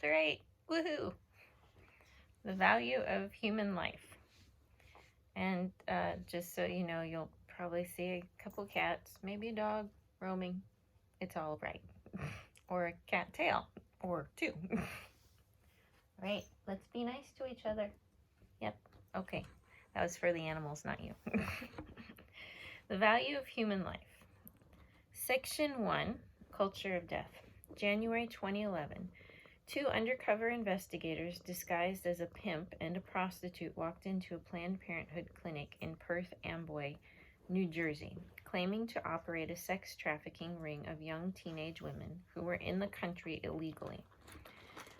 Chapter 8. Woohoo! The value of human life. And just so you know, you'll probably see a couple cats, maybe a dog roaming. It's all right. Or a cat tail. Or two. Right? Let's be nice to each other. Yep. Okay. That was for the animals, not you. The value of human life. Section 1, Culture of Death. January 2011. 2 undercover investigators disguised as a pimp and a prostitute walked into a Planned Parenthood clinic in Perth Amboy, New Jersey, claiming to operate a sex trafficking ring of young teenage women who were in the country illegally.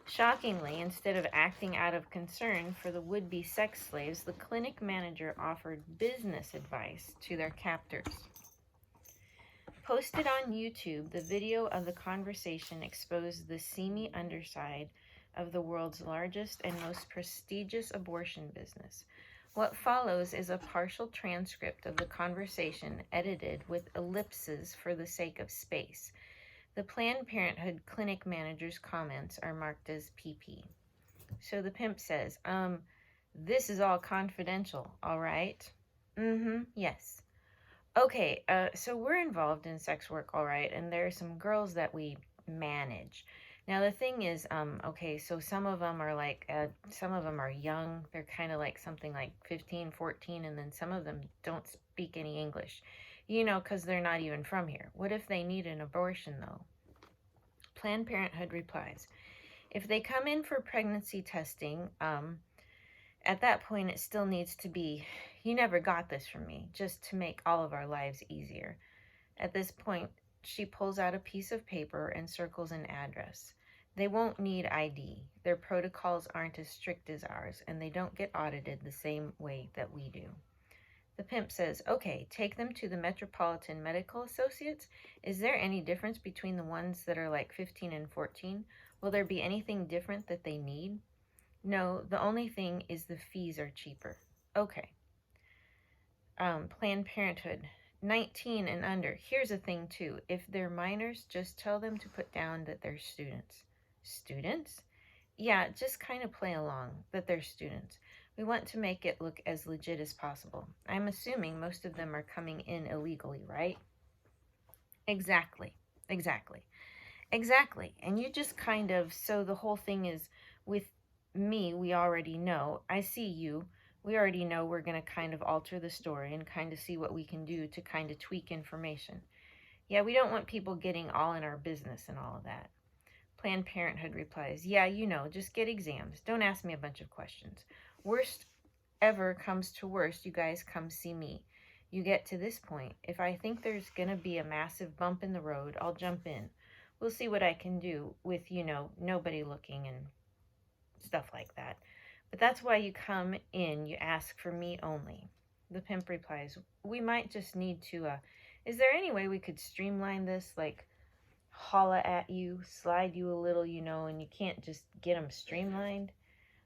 Shockingly, instead of acting out of concern for the would-be sex slaves, the clinic manager offered business advice to their captors. Posted on YouTube, the video of the conversation exposed the seamy underside of the world's largest and most prestigious abortion business. What follows is a partial transcript of the conversation edited with ellipses for the sake of space. The Planned Parenthood clinic manager's comments are marked as PP. So the pimp says, this is all confidential, all right? Yes. Okay, so we're involved in sex work, all right, and there are some girls that we manage. Now, the thing is, okay, so some of them are young. They're kind of like something like 15, 14, and then some of them don't speak any English, because they're not even from here. What if they need an abortion, though? Planned Parenthood replies, if they come in for pregnancy testing, at that point, it still needs to be, you never got this from me, just to make all of our lives easier. At this point, she pulls out a piece of paper and circles an address. They won't need ID. Their protocols aren't as strict as ours, and they don't get audited the same way that we do. The pimp says, okay, take them to the Metropolitan Medical Associates. Is there any difference between the ones that are like 15 and 14? Will there be anything different that they need? No, the only thing is the fees are cheaper. Okay. Planned Parenthood, 19 and under. Here's a thing, too. If they're minors, just tell them to put down that they're students. Students? Yeah, just kind of play along, that they're students. We want to make it look as legit as possible. I'm assuming most of them are coming in illegally, right? Exactly. And you just kind of, so the whole thing is, with me, we already know. I see you. We already know we're going to kind of alter the story and kind of see what we can do to kind of tweak information. Yeah, we don't want people getting all in our business and all of that. Planned Parenthood replies, yeah, just get exams. Don't ask me a bunch of questions. Worst ever comes to worst, you guys come see me. You get to this point. If I think there's going to be a massive bump in the road, I'll jump in. We'll see what I can do with, nobody looking and stuff like that. But that's why you come in, you ask for me only. The pimp replies, we might just need to, is there any way we could streamline this, like holla at you, slide you a little, and you can't just get them streamlined?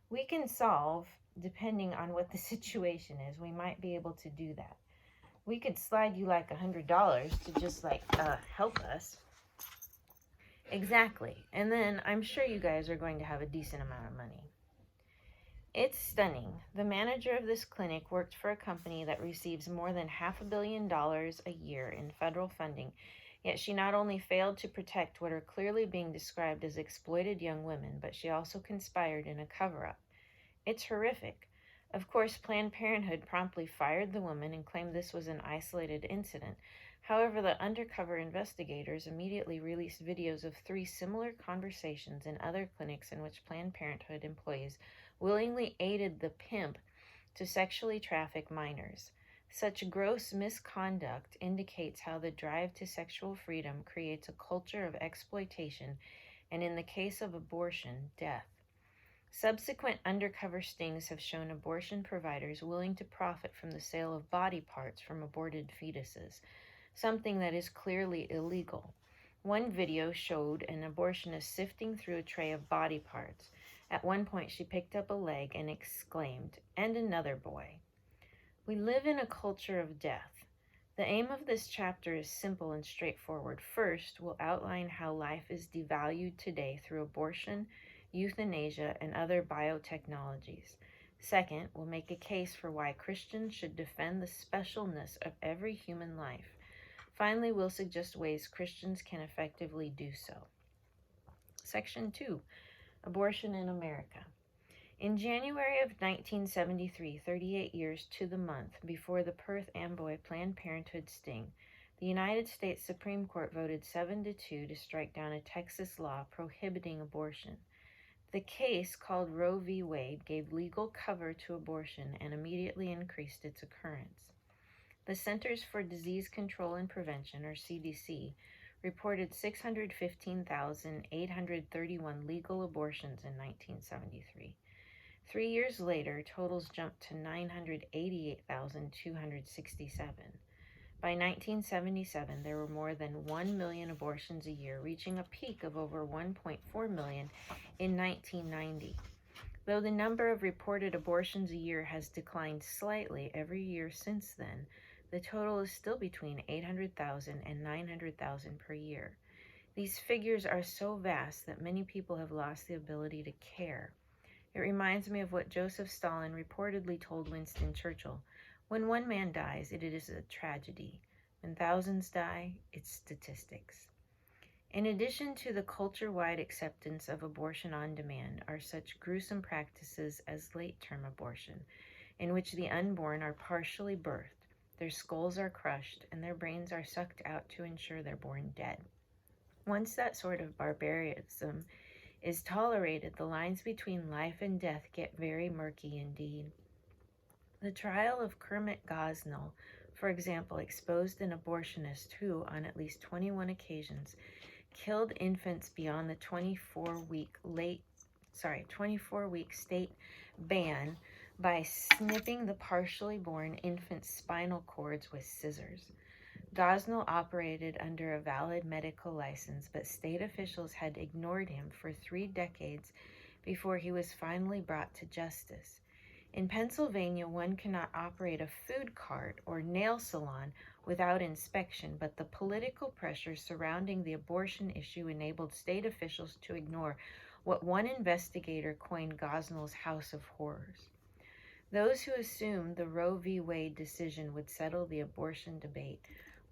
We can solve, depending on what the situation is, we might be able to do that. We could slide you like $100 to just help us. Exactly. And then I'm sure you guys are going to have a decent amount of money. It's stunning. The manager of this clinic worked for a company that receives more than $500 million a year in federal funding, yet she not only failed to protect what are clearly being described as exploited young women, but she also conspired in a cover-up. It's horrific. Of course, Planned Parenthood promptly fired the woman and claimed this was an isolated incident. However, the undercover investigators immediately released videos of 3 similar conversations in other clinics in which Planned Parenthood employees willingly aided the pimp to sexually traffic minors. Such gross misconduct indicates how the drive to sexual freedom creates a culture of exploitation and, in the case of abortion, death. Subsequent undercover stings have shown abortion providers willing to profit from the sale of body parts from aborted fetuses, something that is clearly illegal. One video showed an abortionist sifting through a tray of body parts. At one point, she picked up a leg and exclaimed, "And another boy." We live in a culture of death. The aim of this chapter is simple and straightforward. First, we'll outline how life is devalued today through abortion euthanasia, and other biotechnologies. Second, we'll make a case for why Christians should defend the specialness of every human life. Finally, we'll suggest ways Christians can effectively do so. Section 2, Abortion in America. In January of 1973, 38 years to the month before the Perth Amboy Planned Parenthood sting, the United States Supreme Court voted 7-2 to strike down a Texas law prohibiting abortion. The case, called Roe v. Wade, gave legal cover to abortion and immediately increased its occurrence. The Centers for Disease Control and Prevention, or CDC, reported 615,831 legal abortions in 1973. 3 years later, totals jumped to 988,267. By 1977, there were more than 1 million abortions a year, reaching a peak of over 1.4 million in 1990. Though the number of reported abortions a year has declined slightly every year since then, the total is still between 800,000 and 900,000 per year. These figures are so vast that many people have lost the ability to care. It reminds me of what Joseph Stalin reportedly told Winston Churchill: "When one man dies, it is a tragedy. When thousands die, it's statistics." In addition to the culture-wide acceptance of abortion on demand are such gruesome practices as late-term abortion, in which the unborn are partially birthed, their skulls are crushed, and their brains are sucked out to ensure they're born dead. Once that sort of barbarism is tolerated, the lines between life and death get very murky indeed. The trial of Kermit Gosnell, for example, exposed an abortionist who, on at least 21 occasions, killed infants beyond the 24-week state ban by snipping the partially born infant's spinal cords with scissors. Gosnell operated under a valid medical license, but state officials had ignored him for 3 decades before he was finally brought to justice. In Pennsylvania, one cannot operate a food cart or nail salon without inspection, but the political pressure surrounding the abortion issue enabled state officials to ignore what one investigator coined Gosnell's House of Horrors. Those who assumed the Roe v. Wade decision would settle the abortion debate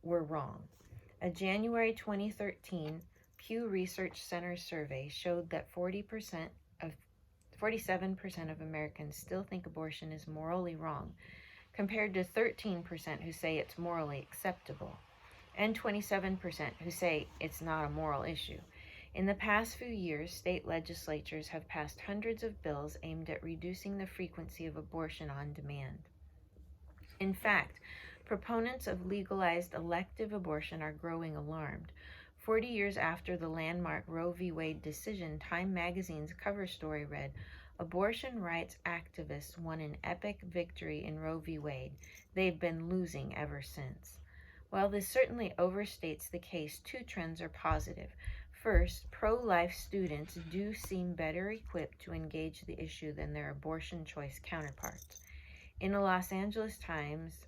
were wrong. A January 2013 Pew Research Center survey showed that 47% of Americans still think abortion is morally wrong, compared to 13% who say it's morally acceptable, and 27% who say it's not a moral issue. In the past few years, state legislatures have passed hundreds of bills aimed at reducing the frequency of abortion on demand. In fact, proponents of legalized elective abortion are growing alarmed. 40 years after the landmark Roe v. Wade decision, Time magazine's cover story read, "Abortion rights activists won an epic victory in Roe v. Wade. They've been losing ever since." While this certainly overstates the case, 2 trends are positive. First, pro-life students do seem better equipped to engage the issue than their abortion choice counterparts. In a Los Angeles Times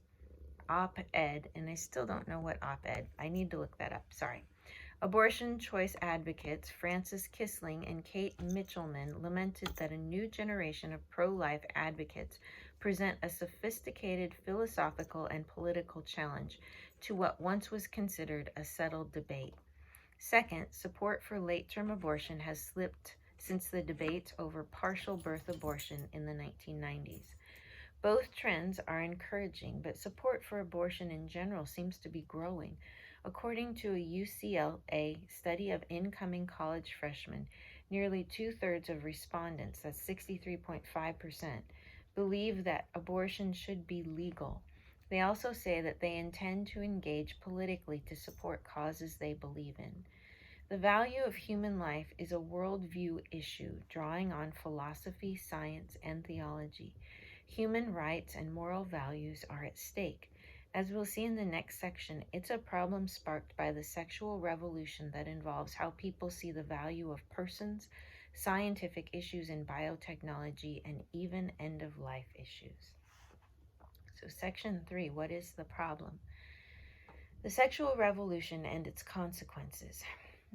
op-ed, and I still don't know what op-ed, I need to look that up, sorry. Abortion choice advocates Frances Kissling and Kate Mitchellman lamented that a new generation of pro-life advocates present a sophisticated philosophical and political challenge to what once was considered a settled debate. Second, support for late-term abortion has slipped since the debates over partial birth abortion in the 1990s. Both trends are encouraging, but support for abortion in general seems to be growing. According to a UCLA study of incoming college freshmen, nearly 2/3 of respondents, that's 63.5%, believe that abortion should be legal. They also say that they intend to engage politically to support causes they believe in. The value of human life is a worldview issue, drawing on philosophy, science, and theology. Human rights and moral values are at stake. As we'll see in the next section, it's a problem sparked by the sexual revolution that involves how people see the value of persons, scientific issues in biotechnology, and even end-of-life issues. So section 3, what is the problem? The sexual revolution and its consequences.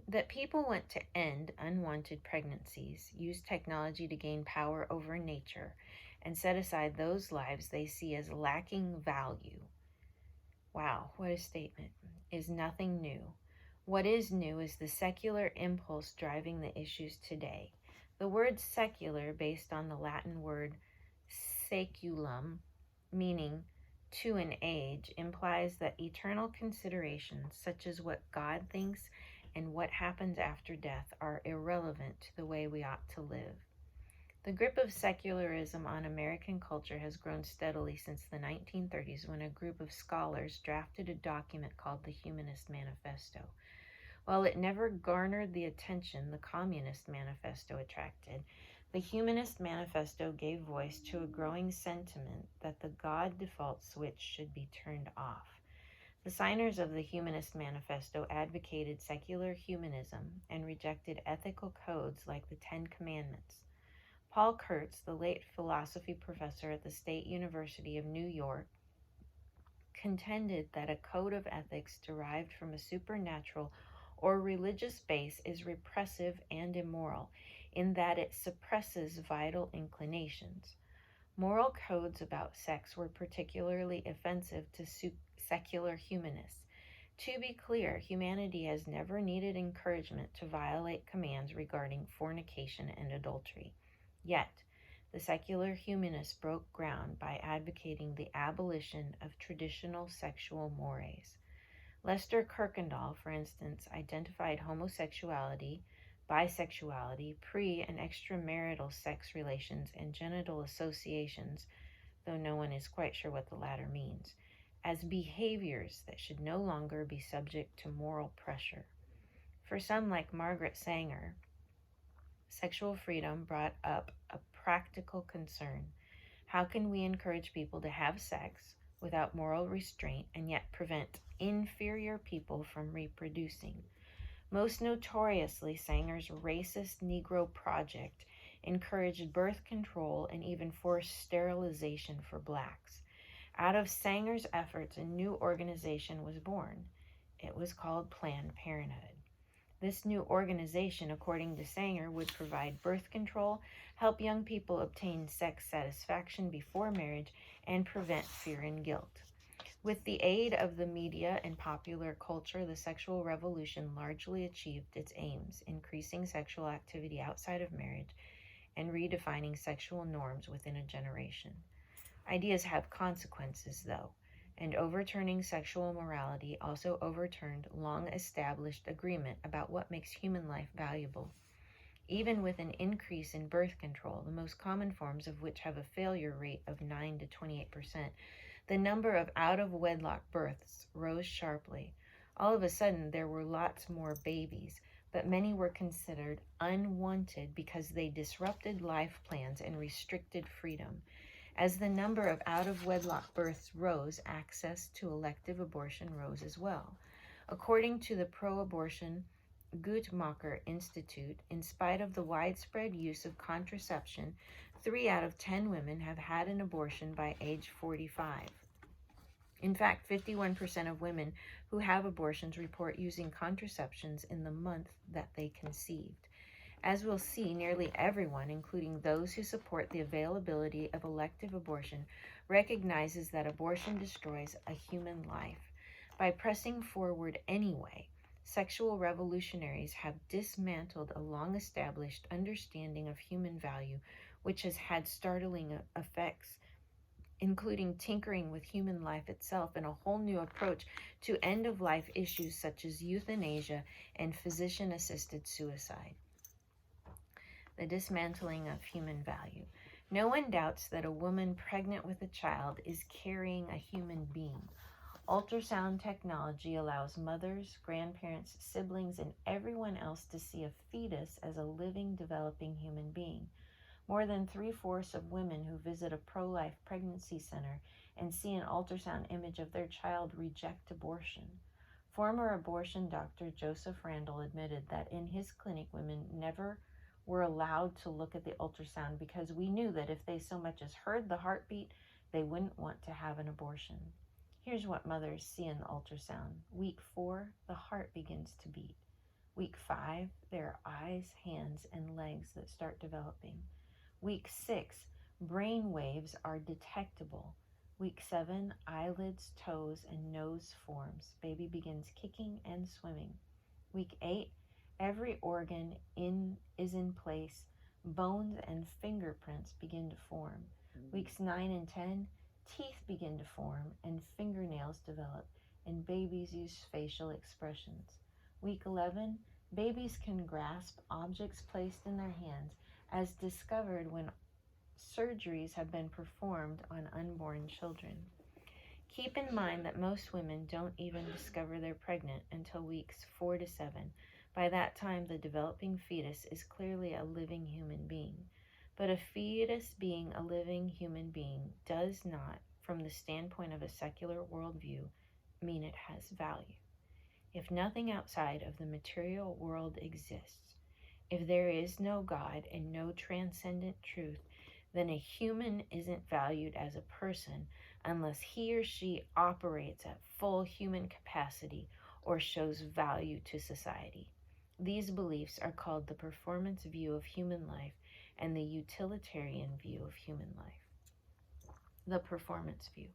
that people want to end unwanted pregnancies, use technology to gain power over nature, and set aside those lives they see as lacking value. Wow, what a statement. Is nothing new. What is new is the secular impulse driving the issues today. The word secular, based on the Latin word saeculum, meaning to an age, implies that eternal considerations, such as what God thinks and what happens after death, are irrelevant to the way we ought to live. The grip of secularism on American culture has grown steadily since the 1930s, when a group of scholars drafted a document called the Humanist Manifesto. While it never garnered the attention the Communist Manifesto attracted, the Humanist Manifesto gave voice to a growing sentiment that the God default switch should be turned off. The signers of the Humanist Manifesto advocated secular humanism and rejected ethical codes like the Ten Commandments. Paul Kurtz, the late philosophy professor at the State University of New York, contended that a code of ethics derived from a supernatural or religious base is repressive and immoral, in that it suppresses vital inclinations. Moral codes about sex were particularly offensive to secular humanists. To be clear, humanity has never needed encouragement to violate commands regarding fornication and adultery. Yet, the secular humanists broke ground by advocating the abolition of traditional sexual mores. Lester Kirkendall, for instance, identified homosexuality, bisexuality, pre- and extramarital sex relations, and genital associations, though no one is quite sure what the latter means, as behaviors that should no longer be subject to moral pressure. For some, like Margaret Sanger, sexual freedom brought up a practical concern. How can we encourage people to have sex without moral restraint and yet prevent inferior people from reproducing? Most notoriously, Sanger's racist Negro Project encouraged birth control and even forced sterilization for blacks. Out of Sanger's efforts, a new organization was born. It was called Planned Parenthood. This new organization, according to Sanger, would provide birth control, help young people obtain sex satisfaction before marriage, and prevent fear and guilt. With the aid of the media and popular culture, the sexual revolution largely achieved its aims, increasing sexual activity outside of marriage and redefining sexual norms within a generation. Ideas have consequences, though, and overturning sexual morality also overturned long-established agreement about what makes human life valuable. Even with an increase in birth control, the most common forms of which have a failure rate of 9 to 28%, the number of out-of-wedlock births rose sharply. All of a sudden, there were lots more babies, but many were considered unwanted because they disrupted life plans and restricted freedom. As the number of out-of-wedlock births rose, access to elective abortion rose as well. According to the pro-abortion Guttmacher Institute, in spite of the widespread use of contraception, 3 out of 10 women have had an abortion by age 45. In fact, 51% of women who have abortions report using contraceptions in the month that they conceived. As we'll see, nearly everyone, including those who support the availability of elective abortion, recognizes that abortion destroys a human life. By pressing forward anyway, sexual revolutionaries have dismantled a long-established understanding of human value, which has had startling effects, including tinkering with human life itself and a whole new approach to end-of-life issues such as euthanasia and physician-assisted suicide. The dismantling of human value. No one doubts that a woman pregnant with a child is carrying a human being. Ultrasound technology allows mothers, grandparents, siblings, and everyone else to see a fetus as a living, developing human being. More than 3/4 of women who visit a pro-life pregnancy center and see an ultrasound image of their child reject abortion. Former abortion doctor Joseph Randall admitted that in his clinic, women never were allowed to look at the ultrasound because we knew that if they so much as heard the heartbeat, they wouldn't want to have an abortion. Here's what mothers see in the ultrasound. Week 4, the heart begins to beat. Week 5, there are eyes, hands, and legs that start developing. Week 6, brain waves are detectable. Week 7, eyelids, toes, and nose forms. Baby begins kicking and swimming. Week 8, every organ is in place. Bones and fingerprints begin to form. Weeks 9 and 10, teeth begin to form and fingernails develop, and babies use facial expressions. Week 11, babies can grasp objects placed in their hands as discovered when surgeries have been performed on unborn children. Keep in mind that most women don't even discover they're pregnant until weeks 4 to 7. By that time, the developing fetus is clearly a living human being. But a fetus being a living human being does not, from the standpoint of a secular worldview, mean it has value. If nothing outside of the material world exists, if there is no God and no transcendent truth, then a human isn't valued as a person unless he or she operates at full human capacity or shows value to society. These beliefs are called the performance view of human life and the utilitarian view of human life. The performance view.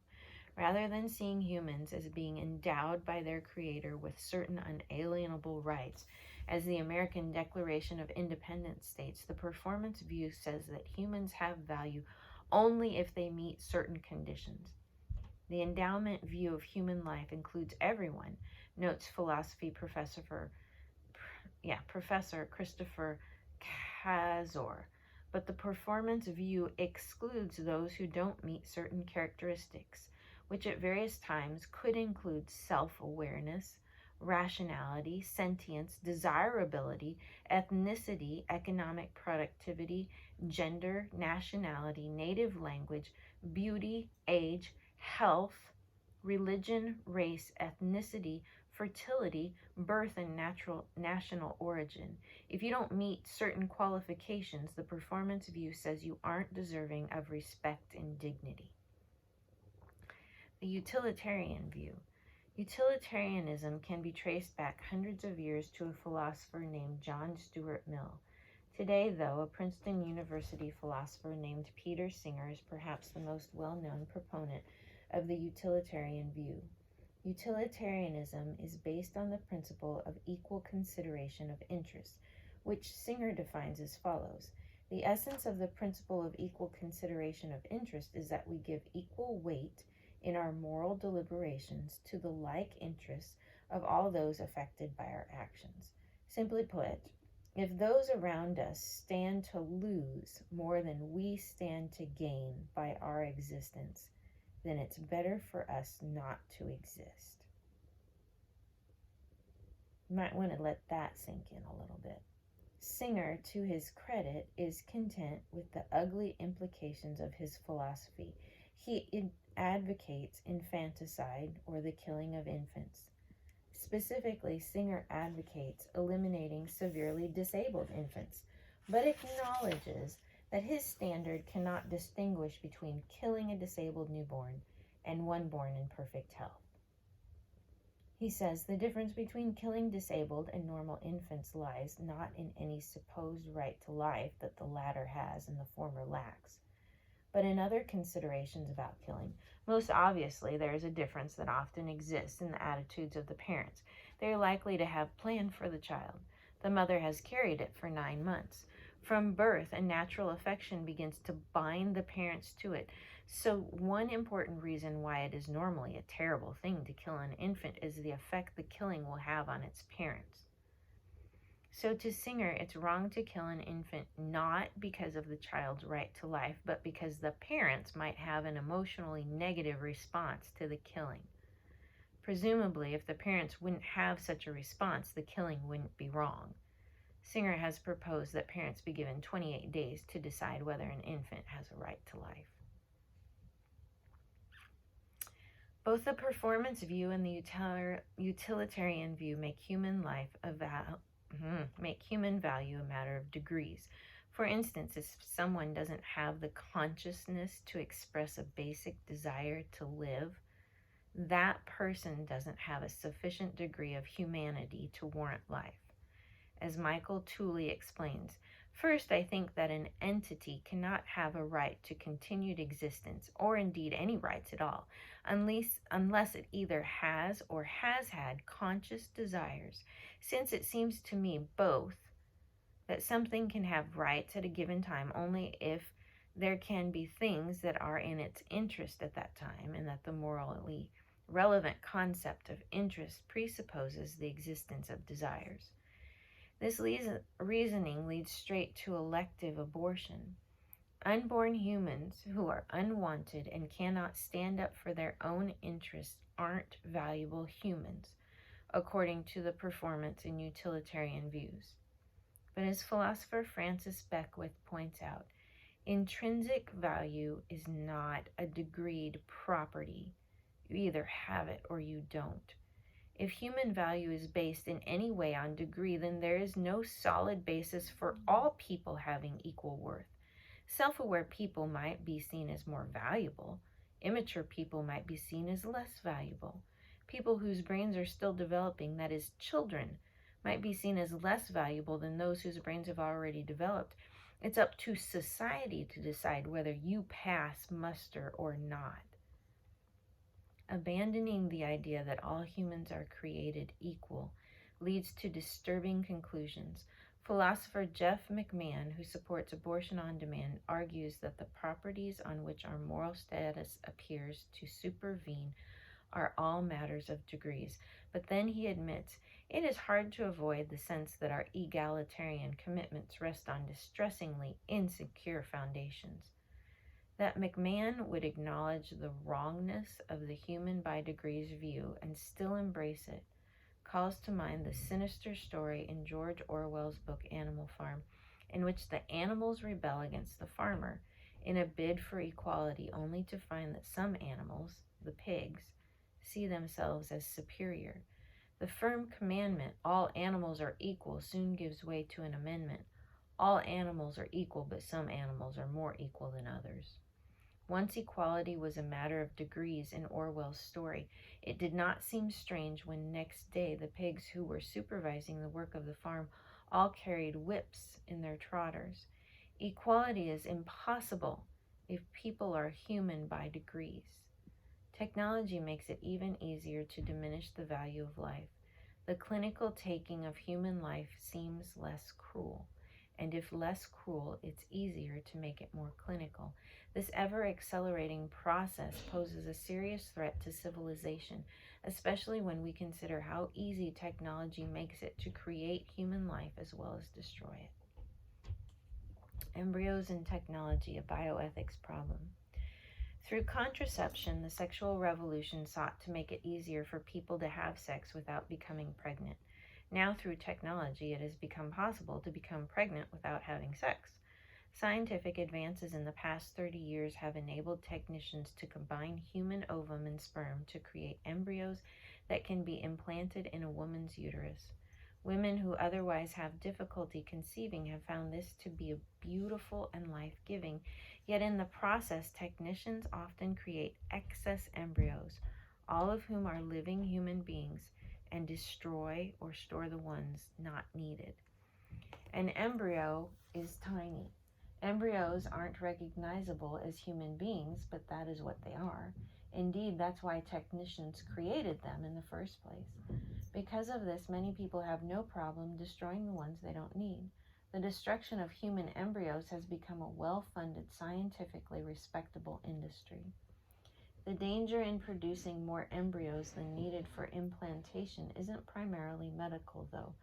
Rather than seeing humans as being endowed by their Creator with certain unalienable rights, as the American Declaration of Independence states, the performance view says that humans have value only if they meet certain conditions. The endowment view of human life includes everyone, notes philosophy Professor Christopher Kazor. But the performance view excludes those who don't meet certain characteristics, which at various times could include self-awareness, rationality, sentience, desirability, ethnicity, economic productivity, gender, nationality, native language, beauty, age, health, religion, race, ethnicity, fertility, birth, and national origin. If you don't meet certain qualifications, the performance view says you aren't deserving of respect and dignity. The utilitarian view. Utilitarianism can be traced back hundreds of years to a philosopher named John Stuart Mill. Today, though, a Princeton University philosopher named Peter Singer is perhaps the most well-known proponent of the utilitarian view. Utilitarianism is based on the principle of equal consideration of interest, which Singer defines as follows. The essence of the principle of equal consideration of interest is that we give equal weight in our moral deliberations to the like interests of all those affected by our actions. Simply put, if those around us stand to lose more than we stand to gain by our existence, then it's better for us not to exist. You might want to let that sink in a little bit. Singer, to his credit, is content with the ugly implications of his philosophy. He advocates infanticide, or the killing of infants. Specifically, Singer advocates eliminating severely disabled infants, but acknowledges that his standard cannot distinguish between killing a disabled newborn and one born in perfect health. He says the difference between killing disabled and normal infants lies not in any supposed right to life that the latter has and the former lacks, but in other considerations about killing. Most obviously, there is a difference that often exists in the attitudes of the parents. They are likely to have planned for the child. The mother has carried it for 9 months. From birth, a natural affection begins to bind the parents to it. So one important reason why it is normally a terrible thing to kill an infant is the effect the killing will have on its parents. So to Singer, it's wrong to kill an infant not because of the child's right to life, but because the parents might have an emotionally negative response to the killing. Presumably, if the parents wouldn't have such a response, the killing wouldn't be wrong. Singer has proposed that parents be given 28 days to decide whether an infant has a right to life. Both the performance view and the utilitarian view make human value a matter of degrees. For instance, if someone doesn't have the consciousness to express a basic desire to live, that person doesn't have a sufficient degree of humanity to warrant life. as Michael Tooley explains. First, I think that an entity cannot have a right to continued existence, or indeed any rights at all, unless it either has or has had conscious desires, since it seems to me both that something can have rights at a given time only if there can be things that are in its interest at that time, and that the morally relevant concept of interest presupposes the existence of desires. This reasoning leads straight to elective abortion. Unborn humans who are unwanted and cannot stand up for their own interests aren't valuable humans, according to the performance and utilitarian views. But as philosopher Francis Beckwith points out, intrinsic value is not a degreed property. You either have it or you don't. If human value is based in any way on degree, then there is no solid basis for all people having equal worth. Self-aware people might be seen as more valuable. Immature people might be seen as less valuable. People whose brains are still developing, that is, children, might be seen as less valuable than those whose brains have already developed. It's up to society to decide whether you pass muster or not. Abandoning the idea that all humans are created equal leads to disturbing conclusions. Philosopher Jeff McMahon, who supports abortion on demand, argues that the properties on which our moral status appears to supervene are all matters of degrees. But then he admits it is hard to avoid the sense that our egalitarian commitments rest on distressingly insecure foundations. That McMahon would acknowledge the wrongness of the human by degrees view and still embrace it calls to mind the sinister story in George Orwell's book Animal Farm, in which the animals rebel against the farmer in a bid for equality, only to find that some animals, the pigs, see themselves as superior. The firm commandment, all animals are equal, soon gives way to an amendment. All animals are equal, but some animals are more equal than others. Once equality was a matter of degrees in Orwell's story, it did not seem strange when next day the pigs who were supervising the work of the farm all carried whips in their trotters. Equality is impossible if people are human by degrees. Technology makes it even easier to diminish the value of life. The clinical taking of human life seems less cruel. And if less cruel, it's easier to make it more clinical. This ever-accelerating process poses a serious threat to civilization, especially when we consider how easy technology makes it to create human life as well as destroy it. Embryos and technology, a bioethics problem. Through contraception, the sexual revolution sought to make it easier for people to have sex without becoming pregnant. Now, through technology, it has become possible to become pregnant without having sex. Scientific advances in the past 30 years have enabled technicians to combine human ovum and sperm to create embryos that can be implanted in a woman's uterus. Women who otherwise have difficulty conceiving have found this to be beautiful and life-giving, yet in the process, technicians often create excess embryos, all of whom are living human beings, and destroy or store the ones not needed. An embryo is tiny. Embryos aren't recognizable as human beings, but that is what they are. Indeed, that's why technicians created them in the first place. Because of this, many people have no problem destroying the ones they don't need. The destruction of human embryos has become a well-funded, scientifically respectable industry. The danger in producing more embryos than needed for implantation isn't primarily medical, though.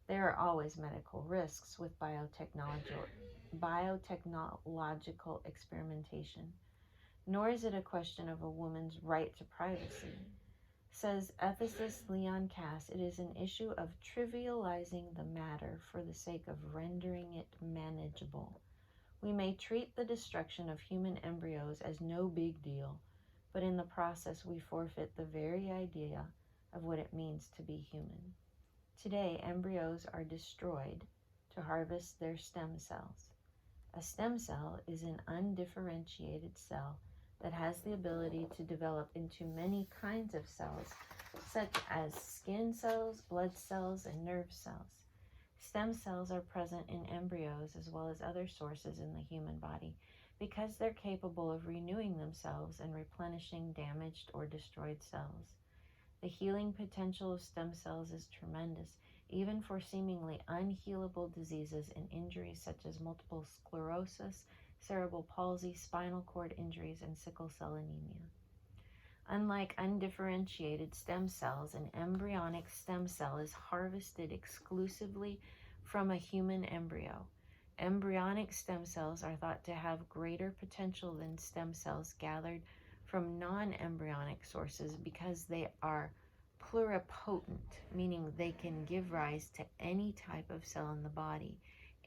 There are always medical risks with biotechnological experimentation. Nor is it a question of a woman's right to privacy. Says ethicist Leon Cass, it is an issue of trivializing the matter for the sake of rendering it manageable. We may treat the destruction of human embryos as no big deal, but in the process we forfeit the very idea of what it means to be human. Today, embryos are destroyed to harvest their stem cells. A stem cell is an undifferentiated cell that has the ability to develop into many kinds of cells, such as skin cells, blood cells, and nerve cells. Stem cells are present in embryos as well as other sources in the human body because they're capable of renewing themselves and replenishing damaged or destroyed cells. The healing potential of stem cells is tremendous, even for seemingly unhealable diseases and injuries such as multiple sclerosis, cerebral palsy, spinal cord injuries, and sickle cell anemia. Unlike undifferentiated stem cells, an embryonic stem cell is harvested exclusively from a human embryo. Embryonic stem cells are thought to have greater potential than stem cells gathered from non-embryonic sources because they are pluripotent, meaning they can give rise to any type of cell in the body,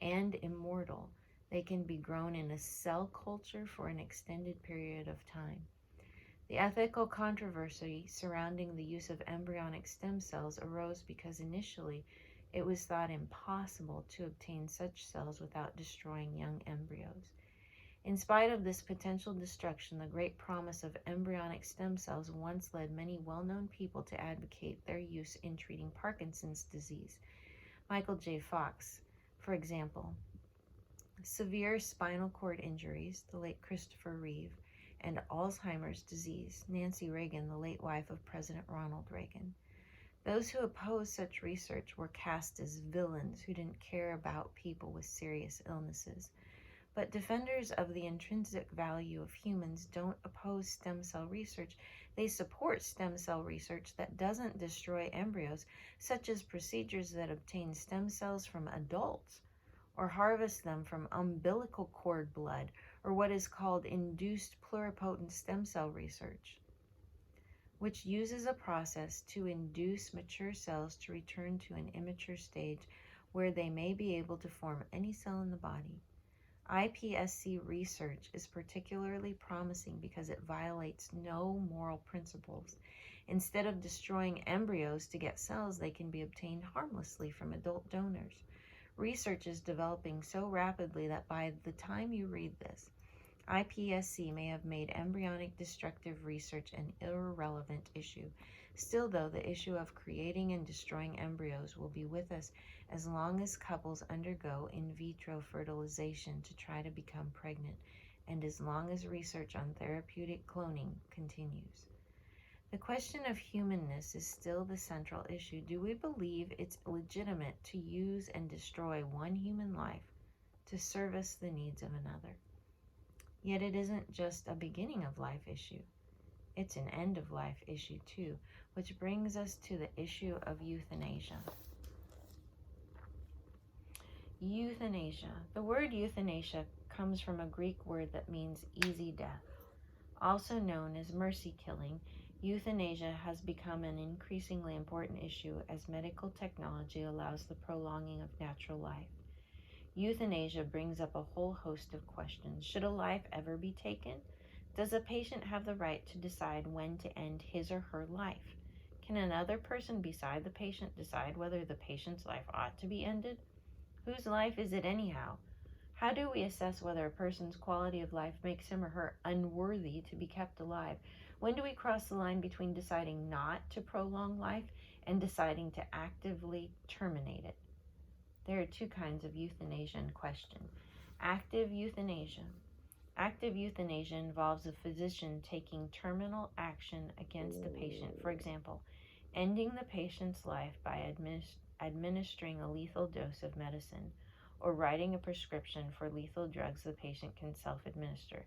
and immortal. They can be grown in a cell culture for an extended period of time. The ethical controversy surrounding the use of embryonic stem cells arose because initially it was thought impossible to obtain such cells without destroying young embryos. In spite of this potential destruction, the great promise of embryonic stem cells once led many well-known people to advocate their use in treating Parkinson's disease. Michael J. Fox, for example. Severe spinal cord injuries, the late Christopher Reeve, and Alzheimer's disease, Nancy Reagan, the late wife of President Ronald Reagan. Those who opposed such research were cast as villains who didn't care about people with serious illnesses. But defenders of the intrinsic value of humans don't oppose stem cell research. They support stem cell research that doesn't destroy embryos, such as procedures that obtain stem cells from adults or harvest them from umbilical cord blood, or what is called induced pluripotent stem cell research, which uses a process to induce mature cells to return to an immature stage where they may be able to form any cell in the body. iPSC research is particularly promising because it violates no moral principles. Instead of destroying embryos to get cells, they can be obtained harmlessly from adult donors. Research is developing so rapidly that by the time you read this, iPSC may have made embryonic destructive research an irrelevant issue. Still, though, the issue of creating and destroying embryos will be with us as long as couples undergo in vitro fertilization to try to become pregnant, and as long as research on therapeutic cloning continues. The question of humanness is still the central issue. Do we believe it's legitimate to use and destroy one human life to service the needs of another? Yet it isn't just a beginning of life issue. It's an end of life issue too, which brings us to the issue of euthanasia. Euthanasia. The word euthanasia comes from a Greek word that means easy death. Also known as mercy killing, euthanasia has become an increasingly important issue as medical technology allows the prolonging of natural life. Euthanasia brings up a whole host of questions. Should a life ever be taken? Does a patient have the right to decide when to end his or her life? Can another person beside the patient decide whether the patient's life ought to be ended? Whose life is it anyhow? How do we assess whether a person's quality of life makes him or her unworthy to be kept alive? When do we cross the line between deciding not to prolong life and deciding to actively terminate it? There are two kinds of euthanasia in question. Active euthanasia. Active euthanasia involves a physician taking terminal action against a patient. For example, ending the patient's life by administering a lethal dose of medicine or writing a prescription for lethal drugs the patient can self-administer.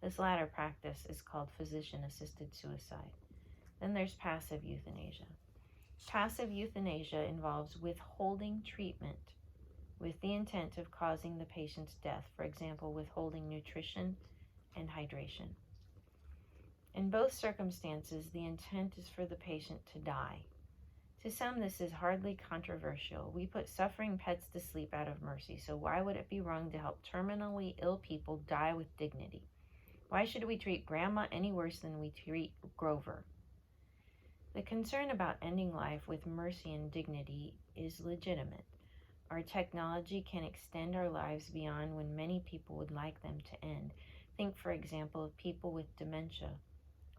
This latter practice is called physician-assisted suicide. Then there's passive euthanasia. Passive euthanasia involves withholding treatment with the intent of causing the patient's death, for example, withholding nutrition and hydration. In both circumstances, the intent is for the patient to die. To some, this is hardly controversial. We put suffering pets to sleep out of mercy, so why would it be wrong to help terminally ill people die with dignity? Why should we treat Grandma any worse than we treat Grover? The concern about ending life with mercy and dignity is legitimate. Our technology can extend our lives beyond when many people would like them to end. Think, for example, of people with dementia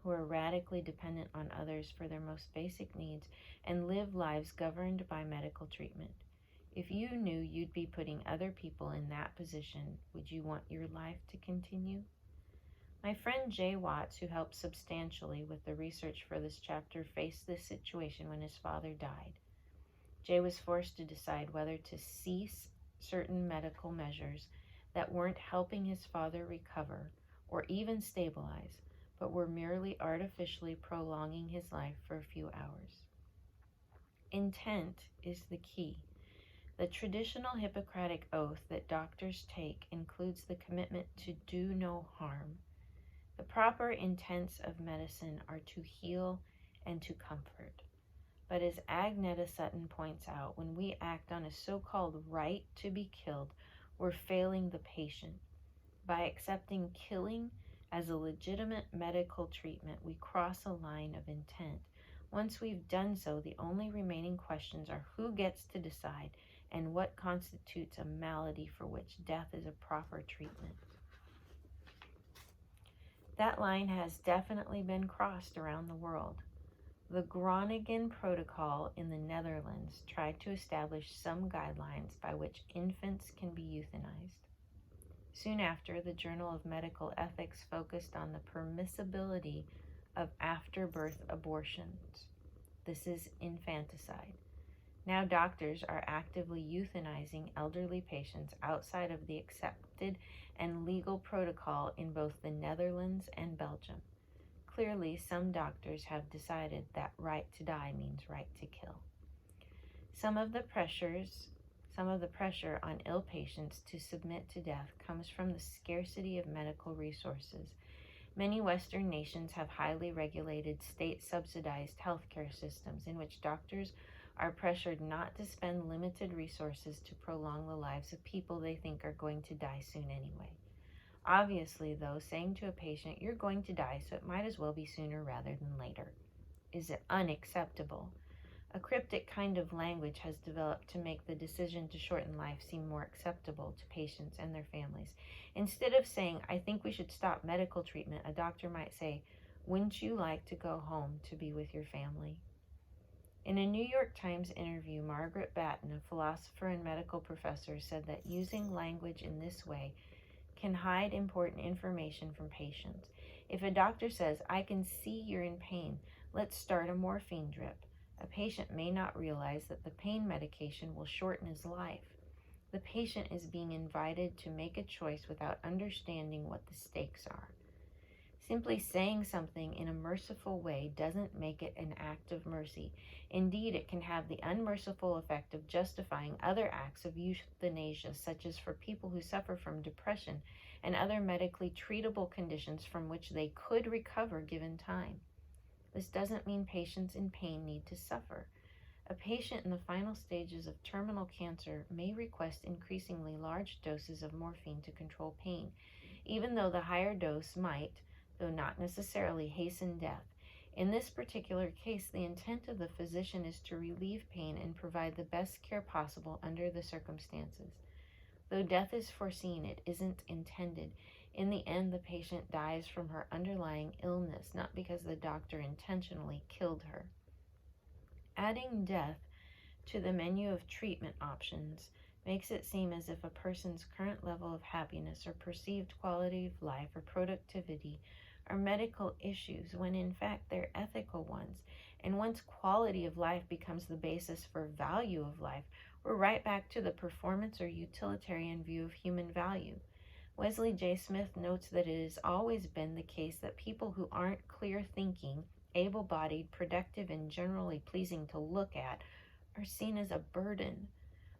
who are radically dependent on others for their most basic needs and live lives governed by medical treatment. If you knew you'd be putting other people in that position, would you want your life to continue? My friend Jay Watts, who helped substantially with the research for this chapter, faced this situation when his father died. Jay was forced to decide whether to cease certain medical measures that weren't helping his father recover or even stabilize, but were merely artificially prolonging his life for a few hours. Intent is the key. The traditional Hippocratic oath that doctors take includes the commitment to do no harm. The proper intents of medicine are to heal and to comfort. But as Agneta Sutton points out, when we act on a so-called right to be killed, we're failing the patient. By accepting killing as a legitimate medical treatment, we cross a line of intent. Once we've done so, the only remaining questions are who gets to decide and what constitutes a malady for which death is a proper treatment. That line has definitely been crossed around the world. The Groningen Protocol in the Netherlands tried to establish some guidelines by which infants can be euthanized. Soon after, the Journal of Medical Ethics focused on the permissibility of after-birth abortions. This is infanticide. Now doctors are actively euthanizing elderly patients outside of the accepted and legal protocol in both the Netherlands and Belgium. Clearly, some doctors have decided that right to die means right to kill. Some of the pressure on ill patients to submit to death comes from the scarcity of medical resources. Many Western nations have highly regulated, state-subsidized healthcare systems in which doctors are pressured not to spend limited resources to prolong the lives of people they think are going to die soon anyway. Obviously, though, saying to a patient, "You're going to die, so it might as well be sooner rather than later," is unacceptable. A cryptic kind of language has developed to make the decision to shorten life seem more acceptable to patients and their families. Instead of saying, "I think we should stop medical treatment," a doctor might say, "Wouldn't you like to go home to be with your family?" In a New York Times interview, Margaret Batten, a philosopher and medical professor, said that using language in this way can hide important information from patients. If a doctor says, "I can see you're in pain, let's start a morphine drip," a patient may not realize that the pain medication will shorten his life. The patient is being invited to make a choice without understanding what the stakes are. Simply saying something in a merciful way doesn't make it an act of mercy. Indeed, it can have the unmerciful effect of justifying other acts of euthanasia, such as for people who suffer from depression and other medically treatable conditions from which they could recover given time. This doesn't mean patients in pain need to suffer. A patient in the final stages of terminal cancer may request increasingly large doses of morphine to control pain, even though the higher dose might, though not necessarily, hasten death. In this particular case, the intent of the physician is to relieve pain and provide the best care possible under the circumstances. Though death is foreseen, it isn't intended. In the end, the patient dies from her underlying illness, not because the doctor intentionally killed her. Adding death to the menu of treatment options makes it seem as if a person's current level of happiness or perceived quality of life or productivity are medical issues, when in fact they're ethical ones. And once quality of life becomes the basis for value of life, we're right back to the performance or utilitarian view of human value. Wesley J. Smith notes that it has always been the case that people who aren't clear-thinking, able-bodied, productive, and generally pleasing to look at are seen as a burden.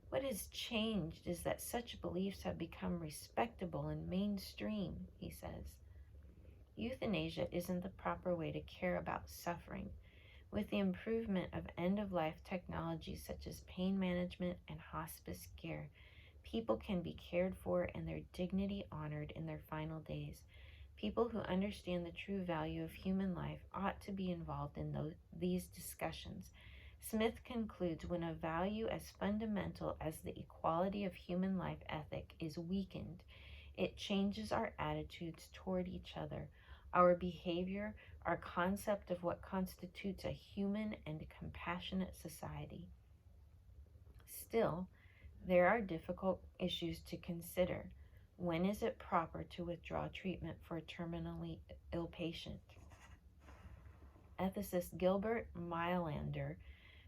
What has changed is that such beliefs have become respectable and mainstream, he says. Euthanasia isn't the proper way to care about suffering. With the improvement of end-of-life technologies such as pain management and hospice care, people can be cared for and their dignity honored in their final days. People who understand the true value of human life ought to be involved in these discussions. Smith concludes, when a value as fundamental as the equality of human life ethic is weakened, it changes our attitudes toward each other, our behavior, our concept of what constitutes a human and compassionate society. Still, There are difficult issues to consider. When is it proper to withdraw treatment for a terminally ill patient? Ethicist Gilbert Meilander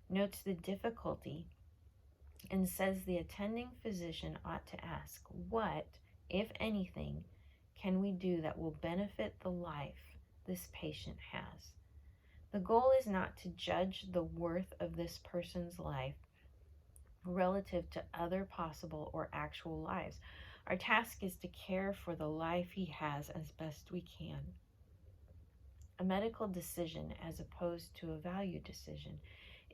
notes the difficulty and says the attending physician ought to ask, what, if anything, can we do that will benefit the life this patient has? The goal is not to judge the worth of this person's life relative to other possible or actual lives. Our task is to care for the life he has as best we can. A medical decision, as opposed to a value decision,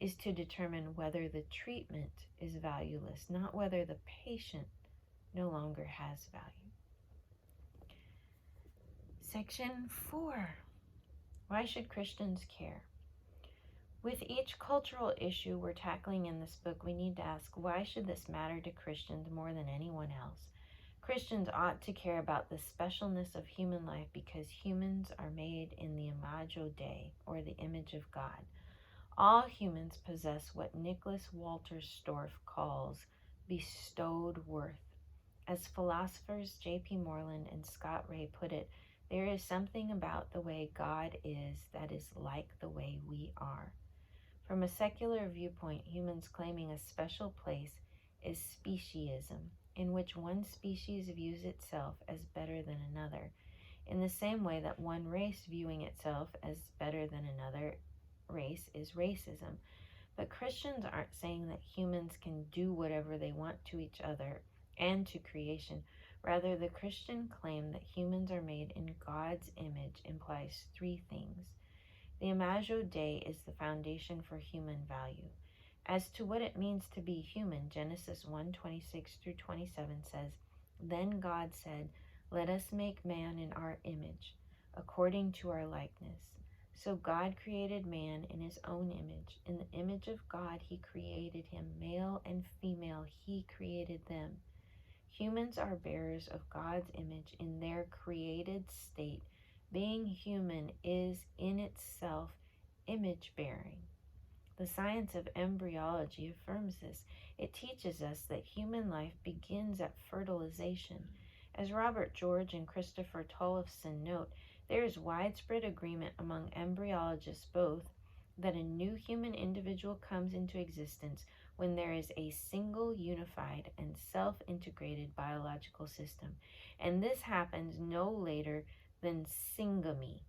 is to determine whether the treatment is valueless, not whether the patient no longer has value. Section 4. Why should Christians care? With each cultural issue we're tackling in this book, we need to ask, why should this matter to Christians more than anyone else? Christians ought to care about the specialness of human life because humans are made in the imago Dei, or the image of God. All humans possess what Nicholas Walter Storff calls bestowed worth. As philosophers J.P. Moreland and Scott Ray put it, there is something about the way God is that is like the way we are. From a secular viewpoint, humans claiming a special place is speciesism, in which one species views itself as better than another, in the same way that one race viewing itself as better than another race is racism. But Christians aren't saying that humans can do whatever they want to each other and to creation. Rather, the Christian claim that humans are made in God's image implies three things. The imago Dei is the foundation for human value. As to what it means to be human, Genesis 1:26 through 27 says, Then God said, Let us make man in our image, according to our likeness. So God created man in his own image. In the image of God he created him, male and female he created them. Humans are bearers of God's image in their created state. Being human is in itself image-bearing. The science of embryology affirms this. It teaches us that human life begins at fertilization. As Robert George and Christopher Tollefson note, there is widespread agreement among embryologists both that a new human individual comes into existence when there is a single, unified, and self-integrated biological system, and this happens no later than syngamy,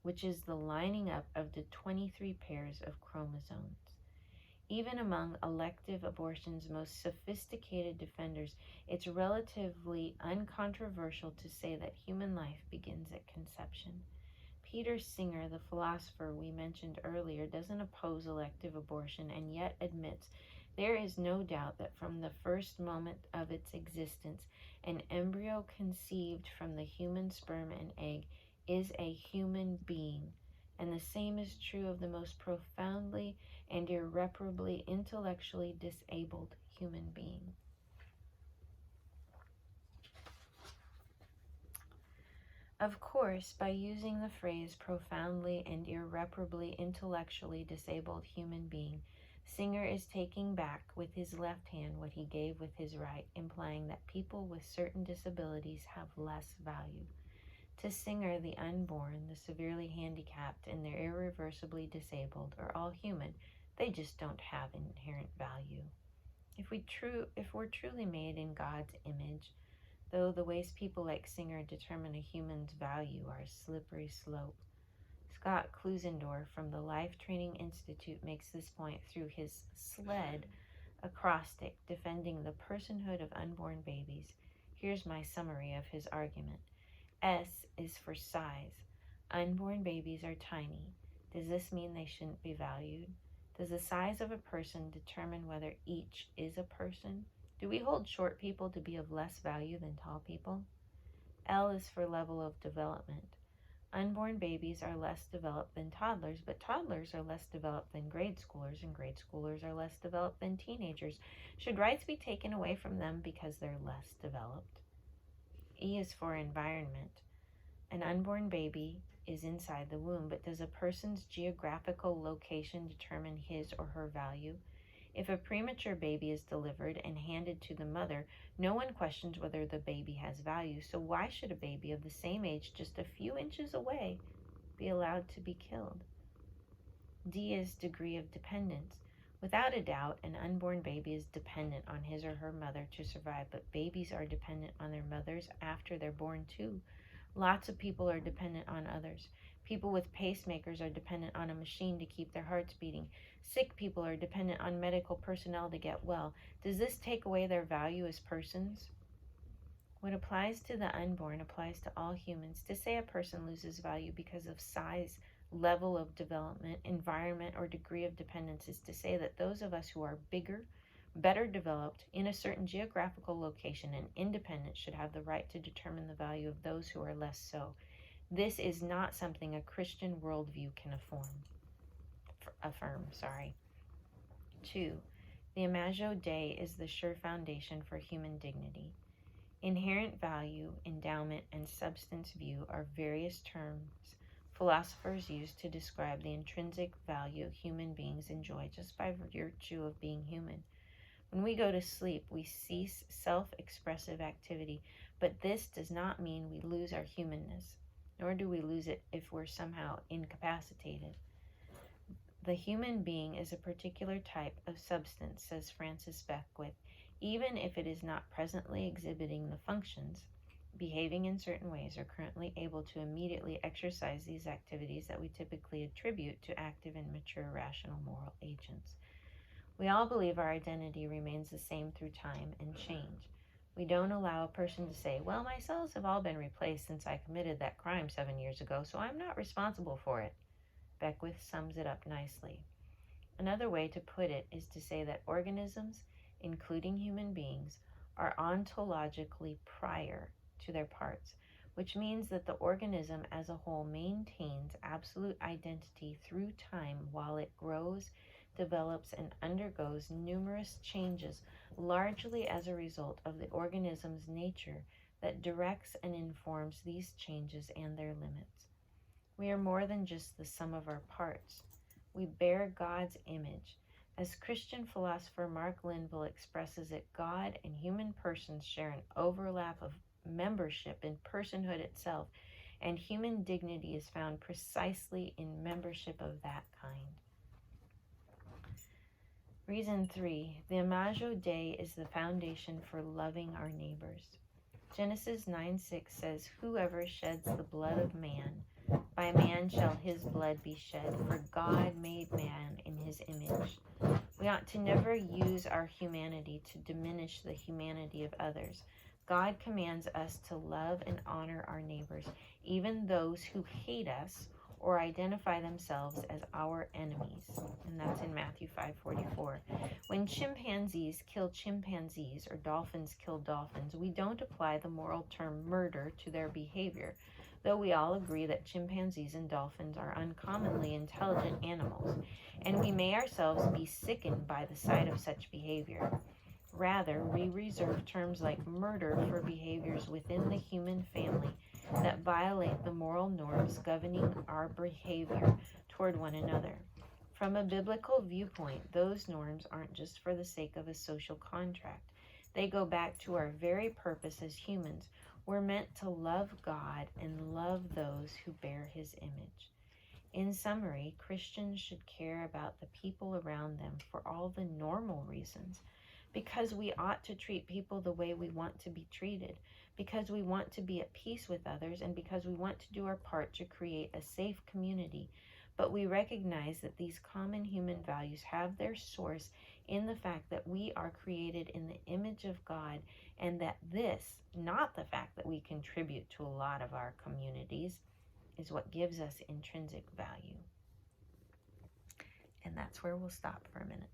which is the lining up of the 23 pairs of chromosomes. Even among elective abortion's most sophisticated defenders, it's relatively uncontroversial to say that human life begins at conception. Peter Singer, the philosopher we mentioned earlier, doesn't oppose elective abortion and yet admits there is no doubt that from the first moment of its existence, an embryo conceived from the human sperm and egg is a human being, and the same is true of the most profoundly and irreparably intellectually disabled human being. Of course, by using the phrase profoundly and irreparably intellectually disabled human being, Singer is taking back with his left hand what he gave with his right, implying that people with certain disabilities have less value. To Singer, the unborn, the severely handicapped, and the irreversibly disabled are all human. They just don't have inherent value. If we're truly made in God's image, though the ways people like Singer determine a human's value are a slippery slope. Scott Klusendorf from the Life Training Institute makes this point through his SLED acrostic defending the personhood of unborn babies. Here's my summary of his argument. S is for size. Unborn babies are tiny. Does this mean they shouldn't be valued? Does the size of a person determine whether each is a person? Do we hold short people to be of less value than tall people? L is for level of development. Unborn babies are less developed than toddlers, but toddlers are less developed than grade schoolers, and grade schoolers are less developed than teenagers. Should rights be taken away from them because they're less developed? E is for environment. An unborn baby is inside the womb, but does a person's geographical location determine his or her value? If a premature baby is delivered and handed to the mother, no one questions whether the baby has value, so why should a baby of the same age just a few inches away be allowed to be killed? D is degree of dependence. Without a doubt, an unborn baby is dependent on his or her mother to survive, but babies are dependent on their mothers after they're born too. Lots of people are dependent on others. People with pacemakers are dependent on a machine to keep their hearts beating. Sick people are dependent on medical personnel to get well. Does this take away their value as persons? What applies to the unborn applies to all humans. To say a person loses value because of size, level of development, environment, or degree of dependence is to say that those of us who are bigger, better developed, in a certain geographical location and independent should have the right to determine the value of those who are less so. This is not something a Christian worldview can affirm. 2. The Imago Dei is the sure foundation for human dignity. Inherent value, endowment, and substance view are various terms philosophers use to describe the intrinsic value human beings enjoy just by virtue of being human. When we go to sleep, we cease self-expressive activity, but this does not mean we lose our humanness, nor do we lose it if we're somehow incapacitated. The human being is a particular type of substance, says Francis Beckwith, even if it is not presently exhibiting the functions, behaving in certain ways, or currently able to immediately exercise these activities that we typically attribute to active and mature rational moral agents. We all believe our identity remains the same through time and change. We don't allow a person to say, well, my cells have all been replaced since I committed that crime 7 years ago, so I'm not responsible for it. Beckwith sums it up nicely. Another way to put it is to say that organisms, including human beings, are ontologically prior to their parts, which means that the organism as a whole maintains absolute identity through time while it grows, develops, and undergoes numerous changes, largely as a result of the organism's nature that directs and informs these changes and their limits. We are more than just the sum of our parts. We bear God's image. As Christian philosopher Mark Linville expresses it, God and human persons share an overlap of membership in personhood itself, and human dignity is found precisely in membership of that kind. Reason 3. The Imago Dei is the foundation for loving our neighbors. Genesis 9:6 says, whoever sheds the blood of man, by man shall his blood be shed, for God made man in his image. We ought to never use our humanity to diminish the humanity of others. God commands us to love and honor our neighbors, even those who hate us or identify themselves as our enemies. And that's in Matthew 5:44. When chimpanzees kill chimpanzees or dolphins kill dolphins, we don't apply the moral term murder to their behavior, though we all agree that chimpanzees and dolphins are uncommonly intelligent animals, and we may ourselves be sickened by the sight of such behavior. Rather, we reserve terms like murder for behaviors within the human family that violate the moral norms governing our behavior toward one another. From a biblical viewpoint, those norms aren't just for the sake of a social contract. They go back to our very purpose as humans. We're meant to love God and love those who bear his image. In summary, Christians should care about the people around them for all the normal reasons, because we ought to treat people the way we want to be treated, because we want to be at peace with others, and because we want to do our part to create a safe community. But we recognize that these common human values have their source in the fact that we are created in the image of God, and that this, not the fact that we contribute to a lot of our communities, is what gives us intrinsic value. And that's where we'll stop for a minute.